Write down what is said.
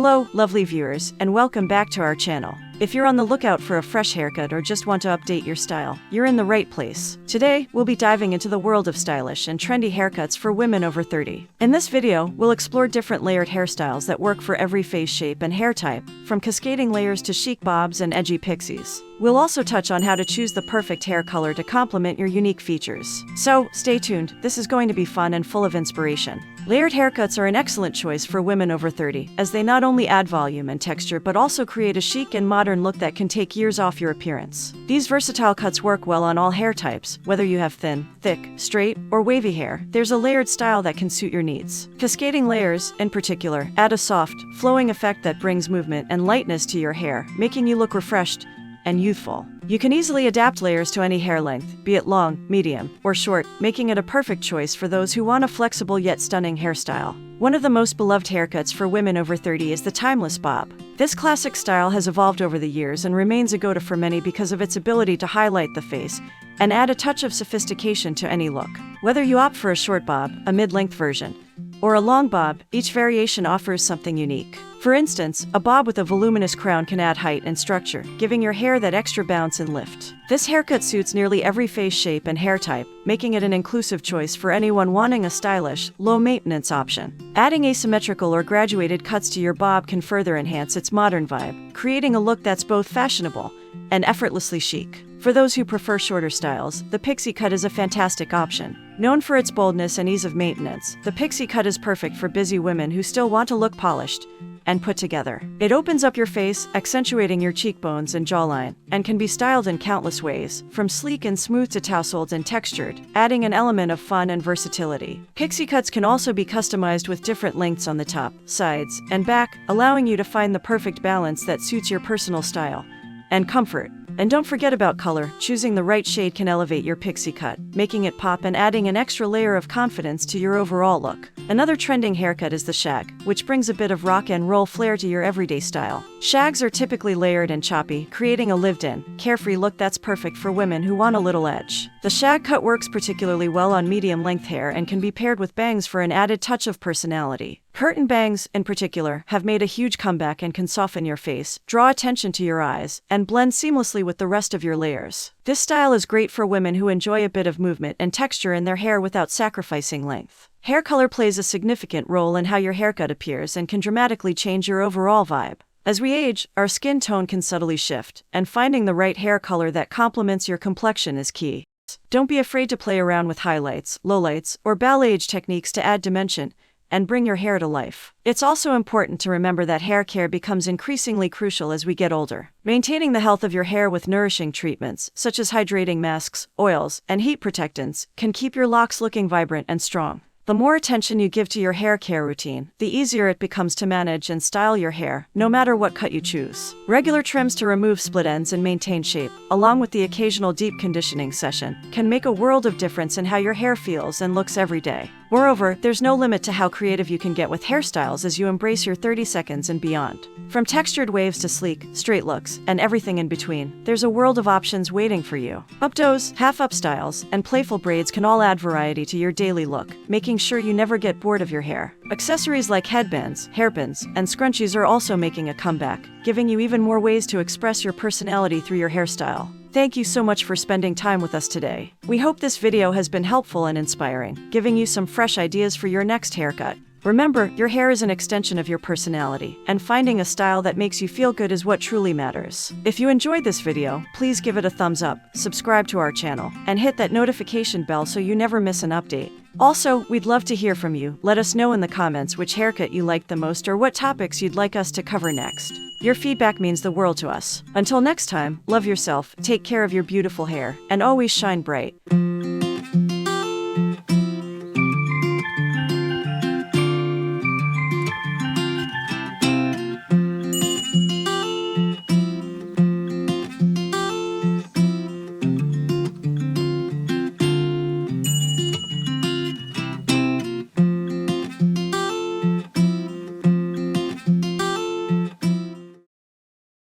Hello, lovely viewers, and welcome back to our channel. If you're on the lookout for a fresh haircut or just want to update your style, you're in the right place. Today, we'll be diving into the world of stylish and trendy haircuts for women over 30. In this video, we'll explore different layered hairstyles that work for every face shape and hair type, from cascading layers to chic bobs and edgy pixies. We'll also touch on how to choose the perfect hair color to complement your unique features. So, stay tuned, this is going to be fun and full of inspiration. Layered haircuts are an excellent choice for women over 30, as they not only add volume and texture but also create a chic and modern look that can take years off your appearance. These versatile cuts work well on all hair types, whether you have thin, thick, straight, or wavy hair. There's a layered style that can suit your needs. Cascading layers, in particular, add a soft, flowing effect that brings movement and lightness to your hair, making you look refreshed and youthful. You can easily adapt layers to any hair length, be it long, medium, or short, making it a perfect choice for those who want a flexible yet stunning hairstyle. One of the most beloved haircuts for women over 30 is the timeless bob. This classic style has evolved over the years and remains a go-to for many because of its ability to highlight the face and add a touch of sophistication to any look. Whether you opt for a short bob, a mid-length version, or a long bob, each variation offers something unique. For instance, a bob with a voluminous crown can add height and structure, giving your hair that extra bounce and lift. This haircut suits nearly every face shape and hair type, making it an inclusive choice for anyone wanting a stylish, low-maintenance option. Adding asymmetrical or graduated cuts to your bob can further enhance its modern vibe, creating a look that's both fashionable and effortlessly chic. For those who prefer shorter styles, the pixie cut is a fantastic option. Known for its boldness and ease of maintenance, the pixie cut is perfect for busy women who still want to look polished and put together. It opens up your face, accentuating your cheekbones and jawline, and can be styled in countless ways, from sleek and smooth to tousled and textured, adding an element of fun and versatility. Pixie cuts can also be customized with different lengths on the top, sides, and back, allowing you to find the perfect balance that suits your personal style and comfort. And don't forget about color. Choosing the right shade can elevate your pixie cut, making it pop and adding an extra layer of confidence to your overall look. Another trending haircut is the shag, which brings a bit of rock and roll flair to your everyday style. Shags are typically layered and choppy, creating a lived-in, carefree look that's perfect for women who want a little edge. The shag cut works particularly well on medium-length hair and can be paired with bangs for an added touch of personality. Curtain bangs, in particular, have made a huge comeback and can soften your face, draw attention to your eyes, and blend seamlessly with the rest of your layers. This style is great for women who enjoy a bit of movement and texture in their hair without sacrificing length. Hair color plays a significant role in how your haircut appears and can dramatically change your overall vibe. As we age, our skin tone can subtly shift, and finding the right hair color that complements your complexion is key. Don't be afraid to play around with highlights, lowlights, or balayage techniques to add dimension and bring your hair to life. It's also important to remember that hair care becomes increasingly crucial as we get older. Maintaining the health of your hair with nourishing treatments, such as hydrating masks, oils, and heat protectants, can keep your locks looking vibrant and strong. The more attention you give to your hair care routine, the easier it becomes to manage and style your hair, no matter what cut you choose. Regular trims to remove split ends and maintain shape, along with the occasional deep conditioning session, can make a world of difference in how your hair feels and looks every day. Moreover, there's no limit to how creative you can get with hairstyles as you embrace your 30 seconds and beyond. From textured waves to sleek, straight looks, and everything in between, there's a world of options waiting for you. Updos, half-up styles, and playful braids can all add variety to your daily look, making sure you never get bored of your hair. Accessories like headbands, hairpins, and scrunchies are also making a comeback, giving you even more ways to express your personality through your hairstyle. Thank you so much for spending time with us today. We hope this video has been helpful and inspiring, giving you some fresh ideas for your next haircut. Remember, your hair is an extension of your personality, and finding a style that makes you feel good is what truly matters. If you enjoyed this video, please give it a thumbs up, subscribe to our channel, and hit that notification bell so you never miss an update. Also, we'd love to hear from you. Let us know in the comments which haircut you liked the most or what topics you'd like us to cover next. Your feedback means the world to us. Until next time, love yourself, take care of your beautiful hair, and always shine bright.